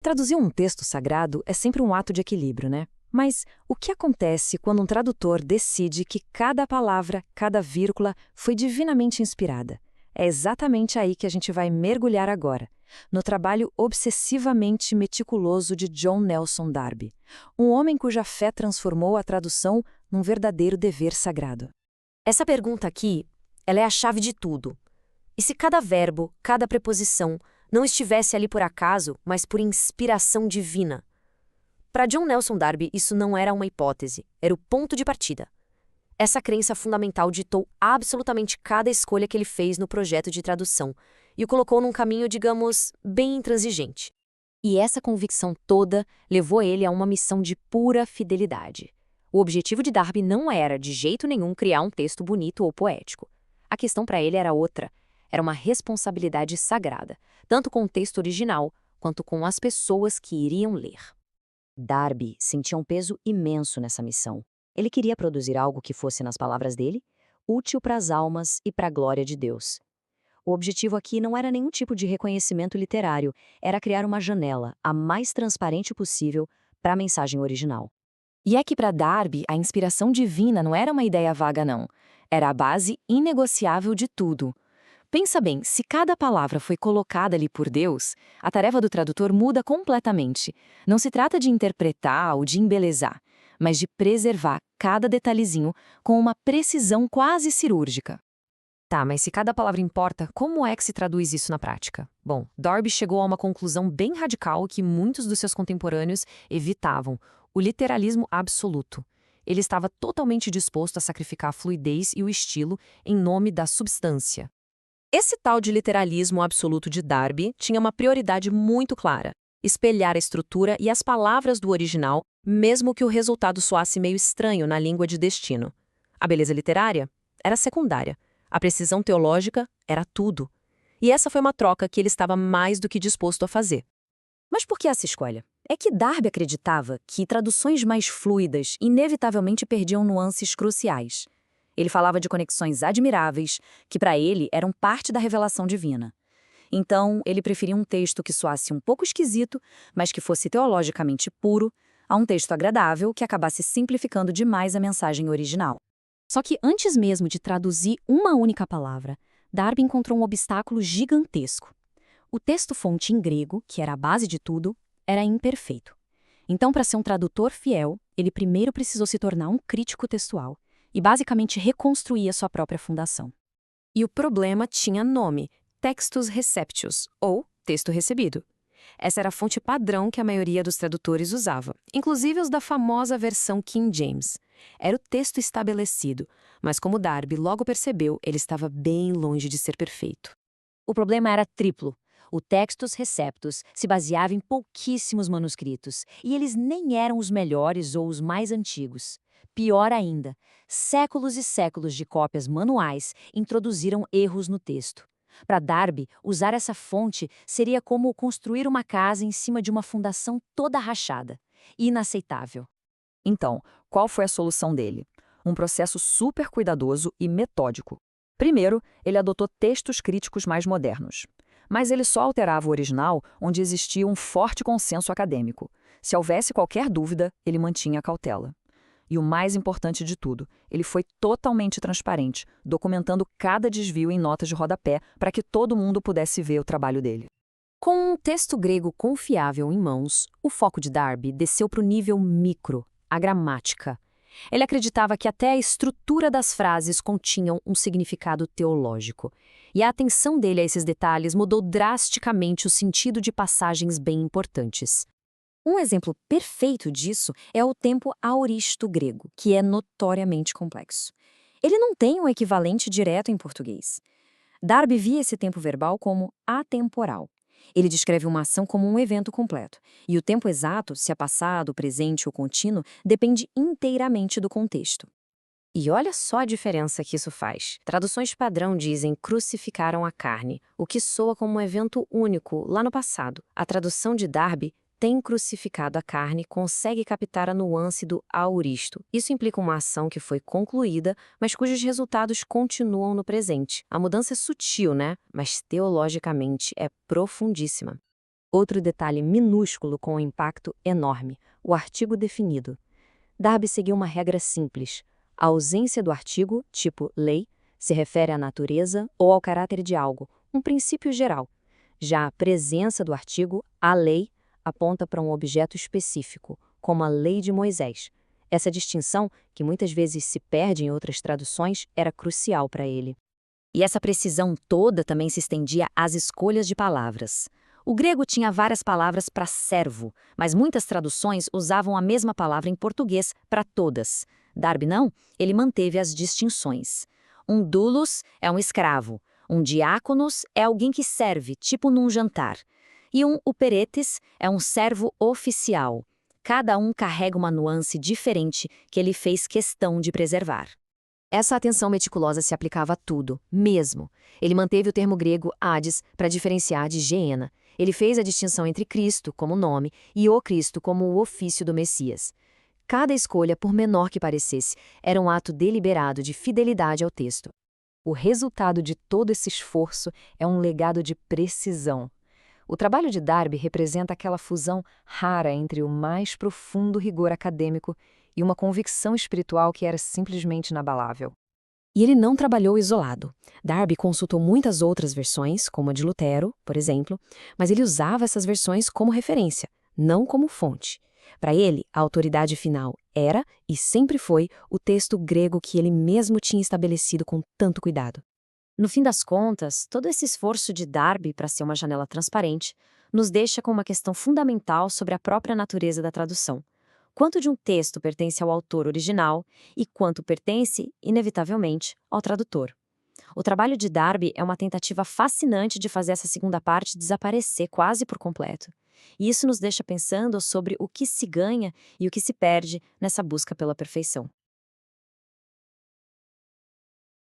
Traduzir um texto sagrado é sempre um ato de equilíbrio, né? Mas o que acontece quando um tradutor decide que cada palavra, cada vírgula foi divinamente inspirada? É exatamente aí que a gente vai mergulhar agora, no trabalho obsessivamente meticuloso de John Nelson Darby, um homem cuja fé transformou a tradução num verdadeiro dever sagrado. Essa pergunta aqui, ela é a chave de tudo. E se cada verbo, cada preposição, não estivesse ali por acaso, mas por inspiração divina? Para John Nelson Darby, isso não era uma hipótese, era o ponto de partida. Essa crença fundamental ditou absolutamente cada escolha que ele fez no projeto de tradução e o colocou num caminho, digamos, bem intransigente. E essa convicção toda levou ele a uma missão de pura fidelidade. O objetivo de Darby não era, de jeito nenhum, criar um texto bonito ou poético. A questão para ele era outra. Era uma responsabilidade sagrada, tanto com o texto original quanto com as pessoas que iriam ler. Darby sentia um peso imenso nessa missão. Ele queria produzir algo que fosse, nas palavras dele, útil para as almas e para a glória de Deus. O objetivo aqui não era nenhum tipo de reconhecimento literário, era criar uma janela, a mais transparente possível, para a mensagem original. E é que para Darby, a inspiração divina não era uma ideia vaga, não. Era a base inegociável de tudo. Pensa bem, se cada palavra foi colocada ali por Deus, a tarefa do tradutor muda completamente. Não se trata de interpretar ou de embelezar, mas de preservar cada detalhezinho com uma precisão quase cirúrgica. Tá, mas se cada palavra importa, como é que se traduz isso na prática? Bom, Darby chegou a uma conclusão bem radical que muitos dos seus contemporâneos evitavam: o literalismo absoluto. Ele estava totalmente disposto a sacrificar a fluidez e o estilo em nome da substância. Esse tal de literalismo absoluto de Darby tinha uma prioridade muito clara: espelhar a estrutura e as palavras do original, mesmo que o resultado soasse meio estranho na língua de destino. A beleza literária era secundária. A precisão teológica era tudo. E essa foi uma troca que ele estava mais do que disposto a fazer. Mas por que essa escolha? É que Darby acreditava que traduções mais fluidas inevitavelmente perdiam nuances cruciais. Ele falava de conexões admiráveis, que para ele eram parte da revelação divina. Então, ele preferia um texto que soasse um pouco esquisito, mas que fosse teologicamente puro, a um texto agradável que acabasse simplificando demais a mensagem original. Só que antes mesmo de traduzir uma única palavra, Darby encontrou um obstáculo gigantesco. O texto-fonte em grego, que era a base de tudo, era imperfeito. Então, para ser um tradutor fiel, ele primeiro precisou se tornar um crítico textual e basicamente reconstruir a sua própria fundação. E o problema tinha nome: Textus Receptus, ou texto recebido. Essa era a fonte padrão que a maioria dos tradutores usava, inclusive os da famosa versão King James. Era o texto estabelecido, mas como Darby logo percebeu, ele estava bem longe de ser perfeito. O problema era triplo. O Textus Receptus se baseava em pouquíssimos manuscritos, e eles nem eram os melhores ou os mais antigos. Pior ainda, séculos e séculos de cópias manuais introduziram erros no texto. Para Darby, usar essa fonte seria como construir uma casa em cima de uma fundação toda rachada. Inaceitável. Então, qual foi a solução dele? Um processo super cuidadoso e metódico. Primeiro, ele adotou textos críticos mais modernos. Mas ele só alterava o original onde existia um forte consenso acadêmico. Se houvesse qualquer dúvida, ele mantinha a cautela. E o mais importante de tudo, ele foi totalmente transparente, documentando cada desvio em notas de rodapé para que todo mundo pudesse ver o trabalho dele. Com um texto grego confiável em mãos, o foco de Darby desceu para o nível micro, a gramática. Ele acreditava que até a estrutura das frases continham um significado teológico. E a atenção dele a esses detalhes mudou drasticamente o sentido de passagens bem importantes. Um exemplo perfeito disso é o tempo aoristo grego, que é notoriamente complexo. Ele não tem um equivalente direto em português. Darby via esse tempo verbal como atemporal. Ele descreve uma ação como um evento completo, e o tempo exato, se é passado, presente ou contínuo, depende inteiramente do contexto. E olha só a diferença que isso faz. Traduções padrão dizem crucificaram a carne, o que soa como um evento único lá no passado. A tradução de Darby tem crucificado a carne, consegue captar a nuance do auristo. Isso implica uma ação que foi concluída, mas cujos resultados continuam no presente. A mudança é sutil, né? Mas teologicamente é profundíssima. Outro detalhe minúsculo com um impacto enorme: o artigo definido. Darby seguiu uma regra simples. A ausência do artigo, tipo lei, se refere à natureza ou ao caráter de algo, um princípio geral. Já a presença do artigo, a lei, aponta para um objeto específico, como a lei de Moisés. Essa distinção, que muitas vezes se perde em outras traduções, era crucial para ele. E essa precisão toda também se estendia às escolhas de palavras. O grego tinha várias palavras para servo, mas muitas traduções usavam a mesma palavra em português para todas. Darby não, ele manteve as distinções. Um doulos é um escravo, um diáconos é alguém que serve, tipo num jantar. E um operetes é um servo oficial. Cada um carrega uma nuance diferente que ele fez questão de preservar. Essa atenção meticulosa se aplicava a tudo, mesmo. Ele manteve o termo grego Hades para diferenciar de Geena. Ele fez a distinção entre Cristo, como nome, e o Cristo, como o ofício do Messias. Cada escolha, por menor que parecesse, era um ato deliberado de fidelidade ao texto. O resultado de todo esse esforço é um legado de precisão. O trabalho de Darby representa aquela fusão rara entre o mais profundo rigor acadêmico e uma convicção espiritual que era simplesmente inabalável. E ele não trabalhou isolado. Darby consultou muitas outras versões, como a de Lutero, por exemplo, mas ele usava essas versões como referência, não como fonte. Para ele, a autoridade final era, e sempre foi, o texto grego que ele mesmo tinha estabelecido com tanto cuidado. No fim das contas, todo esse esforço de Darby para ser uma janela transparente nos deixa com uma questão fundamental sobre a própria natureza da tradução. Quanto de um texto pertence ao autor original e quanto pertence, inevitavelmente, ao tradutor. O trabalho de Darby é uma tentativa fascinante de fazer essa segunda parte desaparecer quase por completo. E isso nos deixa pensando sobre o que se ganha e o que se perde nessa busca pela perfeição.